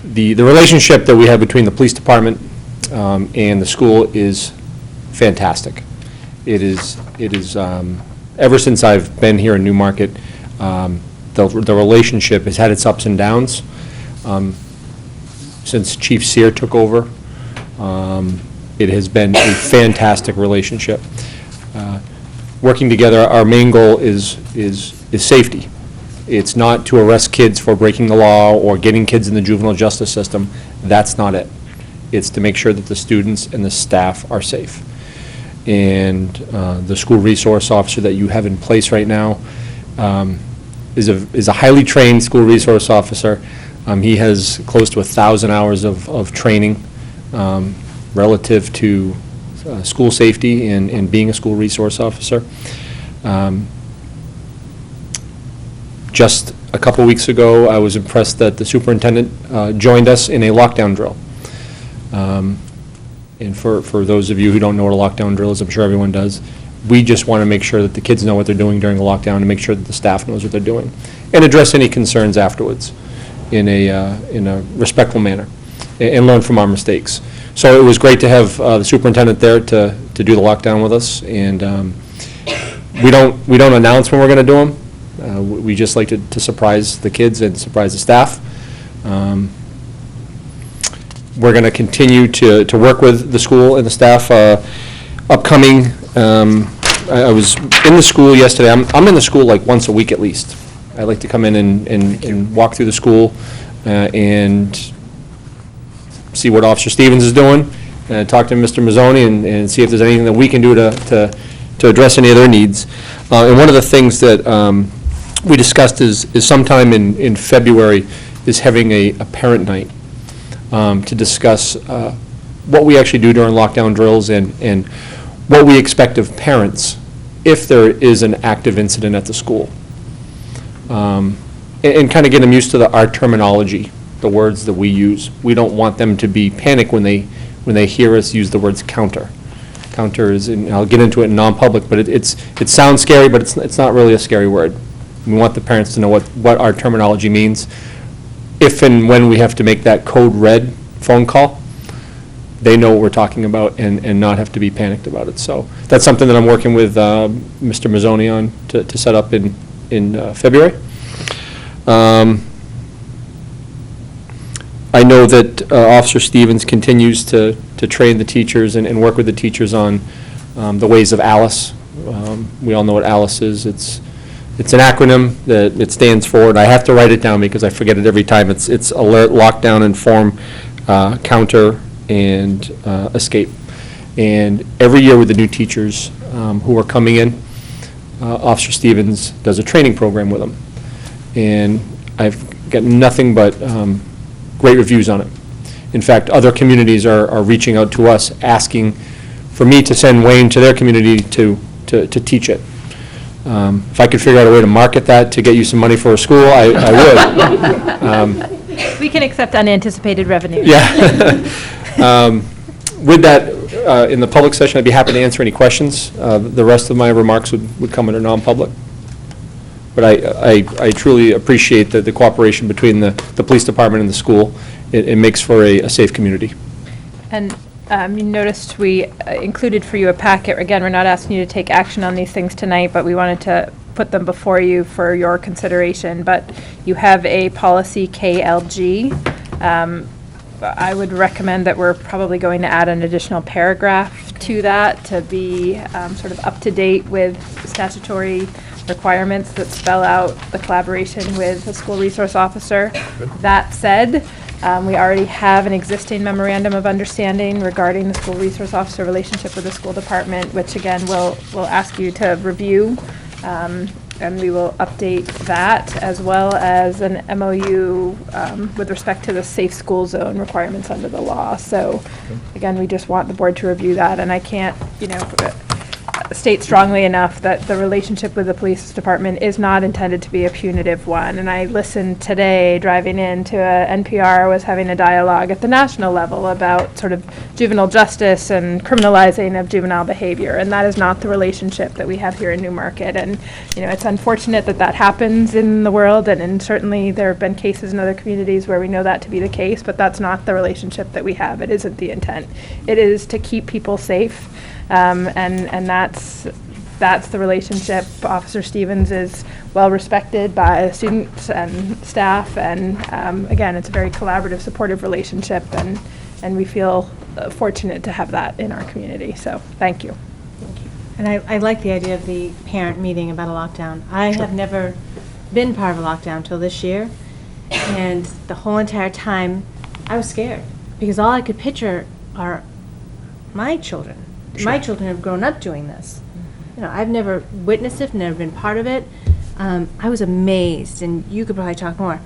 The relationship that we have between the police department and the school is fantastic. It is ever since I've been here in Newmarket, the relationship has had its ups and downs. Since Chief Sear took over, it has been a fantastic relationship. Working together, our main goal is safety. It's not to arrest kids for breaking the law or getting kids in the juvenile justice system. That's not it. It's to make sure that the students and the staff are safe. And the school resource officer that you have in place right now is a highly trained school resource officer. He has close to 1,000 hours of training relative to school safety and being a school resource officer. Just a couple weeks ago, I was impressed that the superintendent joined us in a lockdown drill. And for those of you who don't know what a lockdown drill is, I'm sure everyone does, we just want to make sure that the kids know what they're doing during the lockdown and make sure that the staff knows what they're doing, and address any concerns afterwards in a respectful manner, and learn from our mistakes. So it was great to have the superintendent there to do the lockdown with us, and we don't announce when we're going to do them. We just like to surprise the kids and surprise the staff. We're going to continue to work with the school and the staff. Upcoming I was in the school yesterday. I'm in the school like once a week at least. I like to come in and walk through the school and see what Officer Stevens is doing, talk to Mr. Mazzoni and see if there's anything that we can do to address any of their needs. And one of the things that we discussed is sometime in February is having a parent night to discuss what we actually do during lockdown drills and what we expect of parents if there is an active incident at the school. And kind of get them used to our terminology, the words that we use. We don't want them to be panicked when they hear us use the words counter. Counter is, and I'll get into it in non-public, but it sounds scary, but it's not really a scary word. We want the parents to know what our terminology means. If and when we have to make that code red phone call, they know what we're talking about and not have to be panicked about it. So that's something that I'm working with Mr. Mazzoni on to set up in February. I know that Officer Stevens continues to train the teachers and work with the teachers on the ways of ALICE. We all know what ALICE is. It's an acronym that it stands for, and I have to write it down because I forget it every time. It's alert, lockdown, inform, counter, and escape. And every year with the new teachers who are coming in, Officer Stevens does a training program with them. And I've got nothing but great reviews on it. In fact, other communities are reaching out to us, asking for me to send Wayne to their community to teach it. If I could figure out a way to market that to get you some money for a school, I would. We can accept unanticipated revenue. Yeah. With that, in the public session, I'd be happy to answer any questions. The rest of my remarks would come under non-public. But I truly appreciate the cooperation between the police department and the school. It makes for a safe community. And you noticed we included for you a packet. Again, we're not asking you to take action on these things tonight, but we wanted to put them before you for your consideration. But you have a policy KLG. I would recommend that we're probably going to add an additional paragraph to that to be sort of up to date with statutory requirements that spell out the collaboration with the school resource officer. That said, we already have an existing memorandum of understanding regarding the school resource officer relationship with the school department, which again we'll ask you to review, and we will update that as well as an MOU with respect to the safe school zone requirements under the law. So again, we just want the board to review that, and I can't, state strongly enough that the relationship with the police department is not intended to be a punitive one. And I listened today, driving into NPR, was having a dialogue at the national level about sort of juvenile justice and criminalizing of juvenile behavior. And that is not the relationship that we have here in Newmarket. And, it's unfortunate that that happens in the world. And certainly there have been cases in other communities where we know that to be the case, but that's not the relationship that we have. It isn't the intent. It is to keep people safe. And that's the relationship. Officer Stevens is well respected by students and staff, and again, it's a very collaborative, supportive relationship, and we feel fortunate to have that in our community. So, thank you. And I like the idea of the parent meeting about a lockdown. I have never been part of a lockdown until this year, and the whole entire time I was scared because all I could picture are my children. Sure. My children have grown up doing this. I've never witnessed it, never been part of it. I was amazed, and you could probably talk more,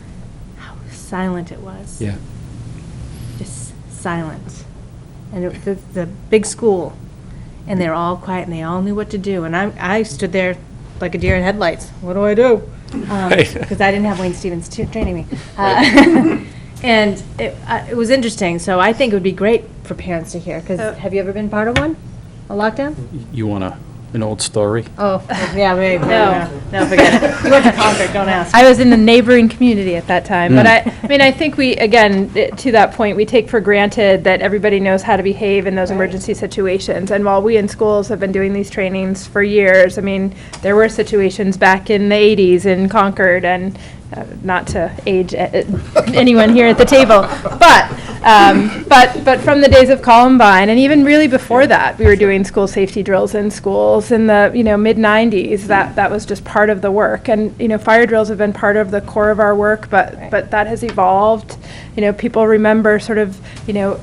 how silent it was. Yeah. Just silent. And the big school, and they're all quiet, and they all knew what to do. And I stood there like a deer in headlights. What do I do? Because I didn't have Wayne Stevens training me. And it was interesting. So I think it would be great for parents to hear. Because have you ever been part of one? A lockdown? You want an old story? Oh, yeah, maybe. No, forget it. You went to Concord, don't ask. I was in the neighboring community at that time, but I think we, again, to that point, we take for granted that everybody knows how to behave in those emergency situations. And while we in schools have been doing these trainings for years, there were situations back in the 80s in Concord, and not to age anyone here at the table, but But from the days of Columbine, and even really before that, we were doing school safety drills in schools in the, mid-90s. That was just part of the work. And, fire drills have been part of the core of our work, but that has evolved. People remember sort of,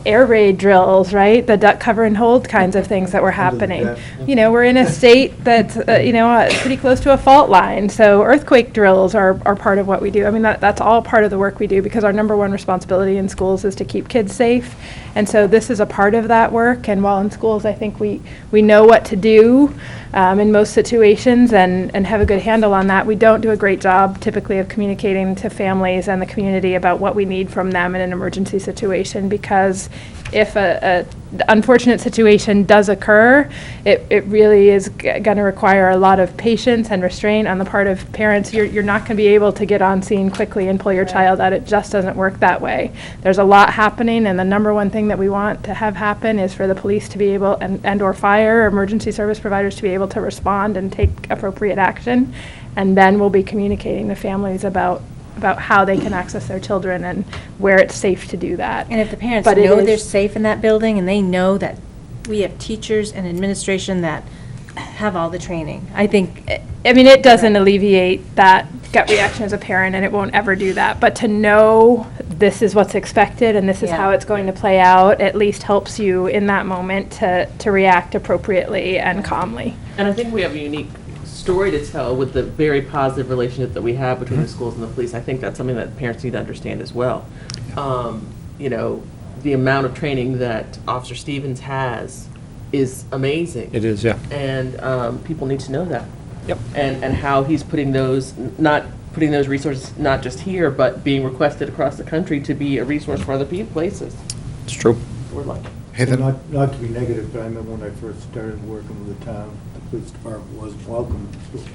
air raid drills, right? The duck cover and hold kinds of things that were happening. We're in a state that's, pretty close to a fault line. So earthquake drills are part of what we do. I mean, that's all part of the work we do because our number one responsibility in schools is to keep kids safe. And so this is a part of that work. And while in schools, I think we know what to do in most situations and have a good handle on that, we don't do a great job typically of communicating to families and the community about what we need from them in an emergency situation, because if a unfortunate situation does occur, it really is going to require a lot of patience and restraint on the part of parents. You're not going to be able to get on scene quickly and pull your child out. It just doesn't work that way. There's a lot happening, and the number one thing that we want to have happen is for the police to be able, and or fire or emergency service providers to be able to respond and take appropriate action. And then we'll be communicating to families about how they can access their children and where it's safe to do that. And if the parents But it know is- they're safe in that building and they know that we have teachers and administration that have all the training, I think. It doesn't alleviate that gut reaction as a parent, and it won't ever do that. But to know this is what's expected and this is how it's going to play out, at least helps you in that moment to react appropriately and calmly. And I think we have a unique story to tell with the very positive relationship that we have between the schools and the police. I think that's something that parents need to understand as well. The amount of training that Officer Stevens has is amazing. It is, yeah. And people need to know that. Yep. And how he's putting those resources, not just here, but being requested across the country to be a resource for other places. It's true. We're lucky. Hey, then, Not to be negative, but I remember when I first started working with the town, the police department wasn't welcome to the school.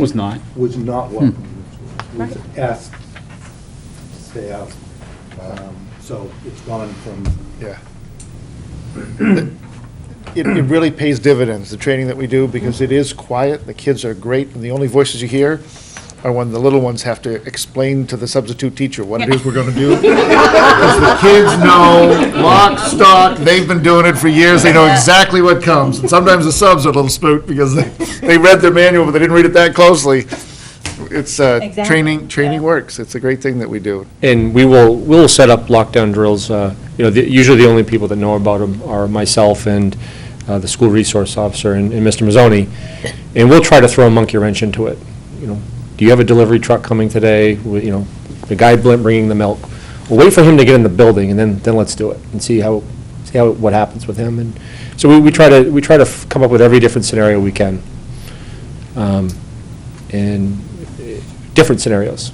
Was not. Was not welcome to the school. Was asked to stay out. So it's gone from, yeah. It really pays dividends, the training that we do, because it is quiet, the kids are great, and the only voices you hear are when the little ones have to explain to the substitute teacher what it is we're going to do. Because the kids know, lock, stock, they've been doing it for years, they know exactly what comes. And sometimes the subs are a little spooked because they read their manual, but they didn't read it that closely. It's, training works, it's a great thing that we do. And we'll set up lockdown drills. Usually the only people that know about them are myself and the school resource officer and Mr. Mazzoni. And we'll try to throw a monkey wrench into it. Do you have a delivery truck coming today? The guy bringing the milk. We'll wait for him to get in the building, and then let's do it and see what happens with him. And so we try to come up with every different scenario we can, and different scenarios.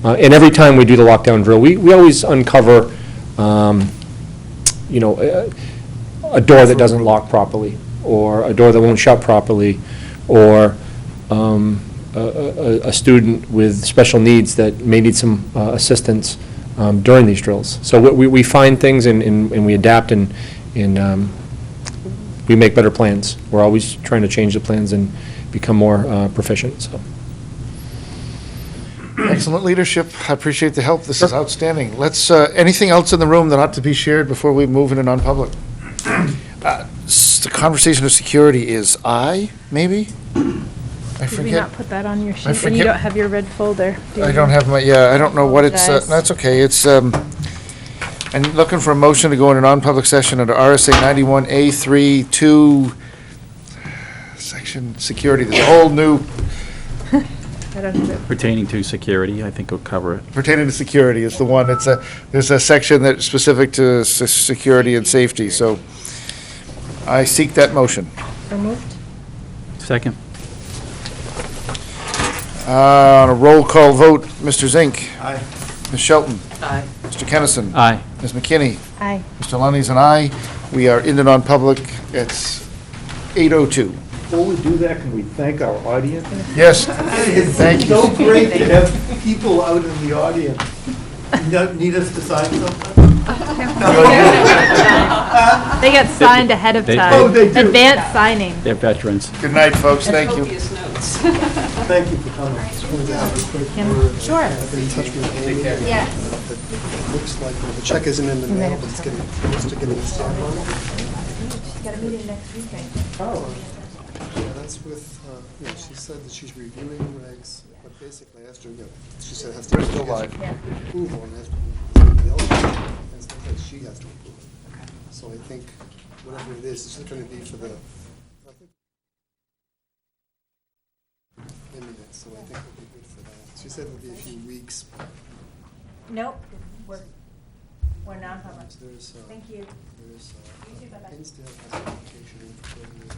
And every time we do the lockdown drill, we always uncover, a door that doesn't lock properly, or a door that won't shut properly, or a student with special needs that may need some assistance during these drills. So we find things and we adapt and we make better plans. We're always trying to change the plans and become more proficient, so. Excellent leadership, I appreciate the help, this is outstanding. Let's, anything else in the room that ought to be shared before we move into non-public? The conversation of security is maybe? I Did we forget. not put that on your sheet? And forget- you don't have your red folder, do you? I don't have I don't know what it's, Apologize. that's okay, it's, I'm looking for a motion to go into non-public session under RSA 91A32, section security, there's a whole new, I don't have it. Pertaining to security, I think will cover it. pertaining to security is the one, there's a section that's specific to security and safety, so I seek that motion. So moved? Second. On a roll call vote, Mr. Zink. Aye. Ms. Shelton. Aye. Mr. Kennison. Aye. Ms. McKinney. Aye. Mr. Lundy's and I. We are into non-public. It's 8:02. before we do that, can we thank our audience? Yes, It's thank you. so great to have people out in the audience. Need us to sign something? They get signed ahead of They- time. Oh, they do. Advanced signing. They're veterans. Good night, folks, thank you. Copious notes. minutes. Thank you for coming. Just wanted to have a quick Kim? word. Sure. I've been in touch with Amy. Yes. It looks like the check isn't in the mail, but it's getting, close to getting a stamp on it. Got a meeting next week, right? Yeah, that's with, she said that she's reviewing regs, but basically I asked her, she said it has to be. Still live. Approval, and it has to be somebody else, and sometimes she has to approve it. So I think whatever it is, it's just gonna be for the, I think, minutes, so I think it'll be good for that. She said it'll be a few weeks. Nope, we're non-public. There's, Thank you. there's, You too, bye-bye. Hinsdale has an application in for 30 years.